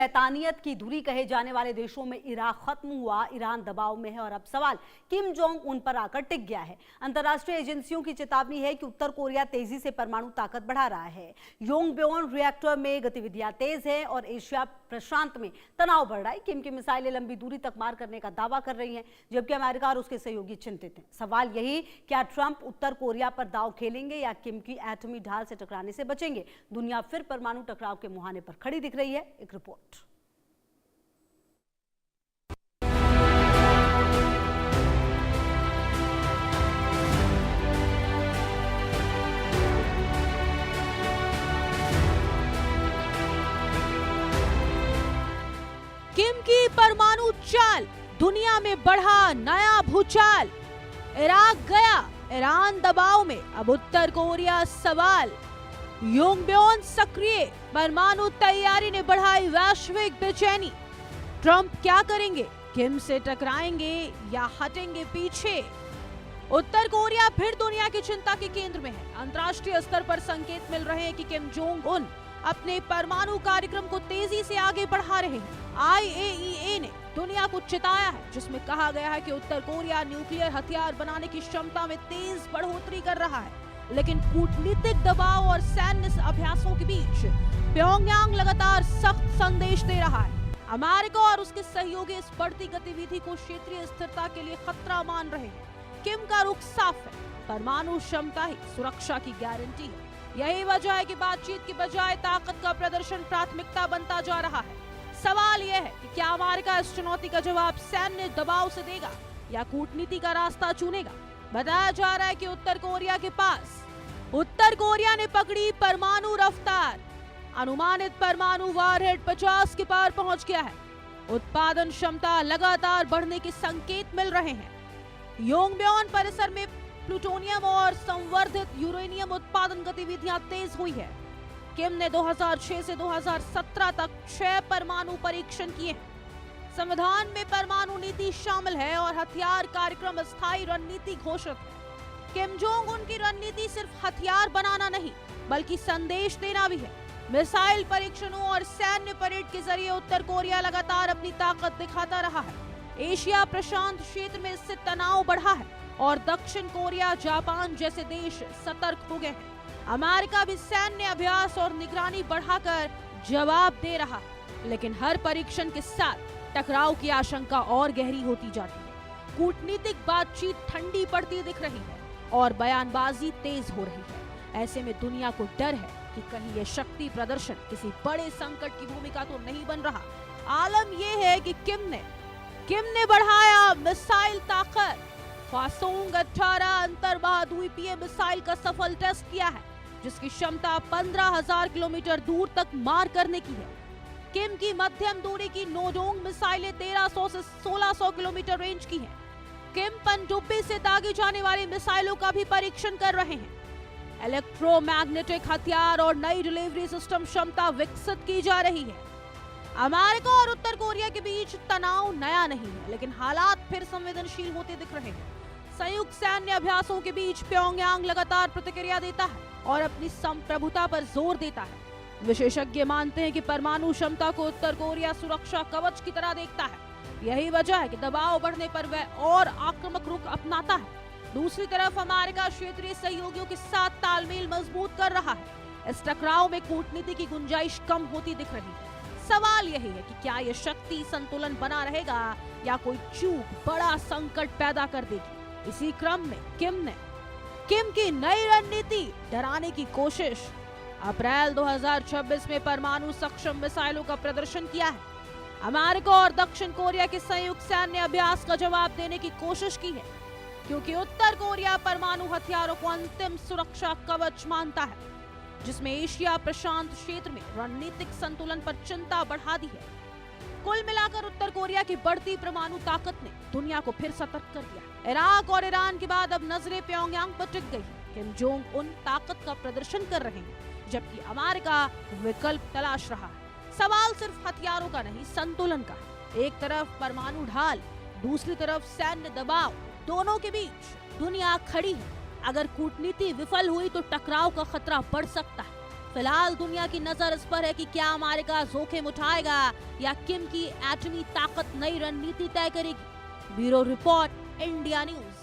शैतानियत की धुरी कहे जाने वाले देशों में इराक खत्म हुआ, ईरान दबाव में है और अब सवाल किम जोंग उन पर आकर टिक गया है। अंतर्राष्ट्रीय एजेंसियों की चेतावनी है कि उत्तर कोरिया तेजी से परमाणु ताकत बढ़ा रहा है। योंगब्योन रिएक्टर में गतिविधियां तेज है और एशिया प्रशांत में तनाव बढ़ रहा है। किम की मिसाइलें लंबी दूरी तक मार करने का दावा कर रही हैं, जबकि अमेरिका और उसके सहयोगी चिंतित हैं। सवाल यही, क्या ट्रंप उत्तर कोरिया पर दांव खेलेंगे या किम की एटमी ढाल से टकराने से बचेंगे? दुनिया फिर परमाणु टकराव के मुहाने पर खड़ी दिख रही है। एक रिपोर्ट। किम की परमाणु चाल, दुनिया में बढ़ा नया भूचाल। इराक गया, ईरान दबाव में, अब उत्तर कोरिया सवाल। योंगब्योन सक्रिय, परमाणु तैयारी ने बढ़ाई वैश्विक बेचैनी। ट्रंप क्या करेंगे? किम से टकराएंगे या हटेंगे पीछे? उत्तर कोरिया फिर दुनिया की चिंता के केंद्र में है। अंतर्राष्ट्रीय स्तर पर संकेत मिल रहे हैं कि किम जोंग उन अपने परमाणु कार्यक्रम को तेजी से आगे बढ़ा रहे हैं। IAEA ने दुनिया को चिताया है, जिसमें कहा गया है कि उत्तर कोरिया न्यूक्लियर हथियार बनाने की क्षमता में तेज बढ़ोतरी कर रहा है। लेकिन कूटनीतिक दबाव और सैन्य अभ्यासों के बीच प्योंगयांग लगातार सख्त संदेश दे रहा है। अमेरिका और उसके सहयोगी इस बढ़ती गतिविधि को क्षेत्रीय स्थिरता के लिए खतरा मान रहे हैं। किम का रुख साफ है, परमाणु क्षमता ही सुरक्षा की गारंटी है। यही वजह है कि बातचीत की बजाय ताकत का प्रदर्शन प्राथमिकता बनता जा रहा है। सवाल यह है कि क्या अमेरिका इस चुनौती का जवाब सैन्य दबाव से देगा या कूटनीति का रास्ता चुनेगा? बताया जा रहा है कि उत्तर कोरिया ने पकड़ी परमाणु रफ्तार। अनुमानित परमाणु वारहेड 50 के पार पहुंच गया है। उत्पादन क्षमता लगातार बढ़ने के संकेत मिल रहे हैं। योंगब्योन परिसर में प्लूटोनियम और संवर्धित यूरेनियम उत्पादन गतिविधियां तेज हुई है। किम ने 2006 से 2017 तक 6 परमाणु परीक्षण किए हैं। संविधान में परमाणु नीति शामिल है और हथियार कार्यक्रम स्थायी रणनीति घोषित है। किम जोंग उनकी रणनीति सिर्फ हथियार बनाना नहीं, बल्कि संदेश देना भी है। मिसाइल परीक्षणों और सैन्य परेड के जरिए उत्तर कोरिया लगातार अपनी ताकत दिखाता रहा है। एशिया प्रशांत क्षेत्र में इससे तनाव बढ़ा है और दक्षिण कोरिया, जापान जैसे देश सतर्क हो गए हैं। अमेरिका भी सैन्य अभ्यास और निगरानी बढ़ाकर जवाब दे रहा है। लेकिन हर परीक्षण के साथ टकराव की आशंका और गहरी होती जाती है। कूटनीतिक बातचीत ठंडी पड़ती दिख रही है और बयानबाजी तेज हो रही है। ऐसे में दुनिया को डर है कि कहीं ये शक्ति प्रदर्शन किसी बड़े संकट की भूमिका तो नहीं बन रहा। आलम यह है कि किम ने बढ़ाया मिसाइल ताकत। फासोंग 18 अंतर्महाद्वीपीय मिसाइल का सफल टेस्ट किया है, जिसकी क्षमता 15,000 किलोमीटर दूर तक मार करने की है। किम की मध्यम दूरी की नोडोंग मिसाइलें 1300 से 1600 किलोमीटर रेंज की हैं। किम पनडुब्बी से दागी जाने वाली मिसाइलों का भी परीक्षण कर रहे हैं। इलेक्ट्रोमैग्नेटिक हथियार और नई डिलीवरी सिस्टम क्षमता विकसित की जा रही है। अमेरिका और उत्तर कोरिया के बीच तनाव नया नहीं है, लेकिन हालात फिर संवेदनशील होते दिख रहे हैं। संयुक्त सैन्य अभ्यासों के बीच प्योंगयांग लगातार प्रतिक्रिया देता है और अपनी संप्रभुता पर जोर देता है। विशेषज्ञ मानते हैं कि परमाणु क्षमता को उत्तर कोरिया सुरक्षा कवच की तरह देखता है। यही वजह है कि दबाव बढ़ने पर वह और आक्रामक रुख अपनाता है। दूसरी तरफ अमेरिका क्षेत्रीय सहयोगियों के साथ तालमेल मजबूत कर रहा है। इस टकराव में कूटनीति की गुंजाइश कम होती दिख रही है। सवाल यही है कि क्या यह शक्ति संतुलन बना रहेगा या कोई चूक बड़ा संकट पैदा कर देगी। इसी क्रम में किम की नई रणनीति, डराने की कोशिश। अप्रैल 2026 में परमाणु सक्षम मिसाइलों का प्रदर्शन किया है। अमेरिका और दक्षिण कोरिया के संयुक्त सैन्य अभ्यास का जवाब देने की कोशिश की है, क्योंकि उत्तर कोरिया परमाणु हथियारों को अंतिम सुरक्षा कवच मानता है, जिसमें एशिया प्रशांत क्षेत्र में रणनीतिक संतुलन पर चिंता बढ़ा दी है। कुल मिलाकर उत्तर कोरिया की बढ़ती परमाणु ताकत ने दुनिया को फिर सतर्क कर दिया। इराक और ईरान के बाद अब नजरें प्योंगयांग पर टिक गई। किम जोंग उन ताकत का प्रदर्शन कर रहे हैं, जबकि अमेरिका विकल्प तलाश रहा है। सवाल सिर्फ हथियारों का नहीं, संतुलन का है। एक तरफ परमाणु ढाल, दूसरी तरफ सैन्य दबाव। दोनों के बीच दुनिया खड़ी है। अगर कूटनीति विफल हुई तो टकराव का खतरा बढ़ सकता है। फिलहाल दुनिया की नजर इस पर है कि क्या अमेरिका जोखिम उठाएगा या किम की एटमी ताकत नई रणनीति तय करेगी। Bureau report, India news.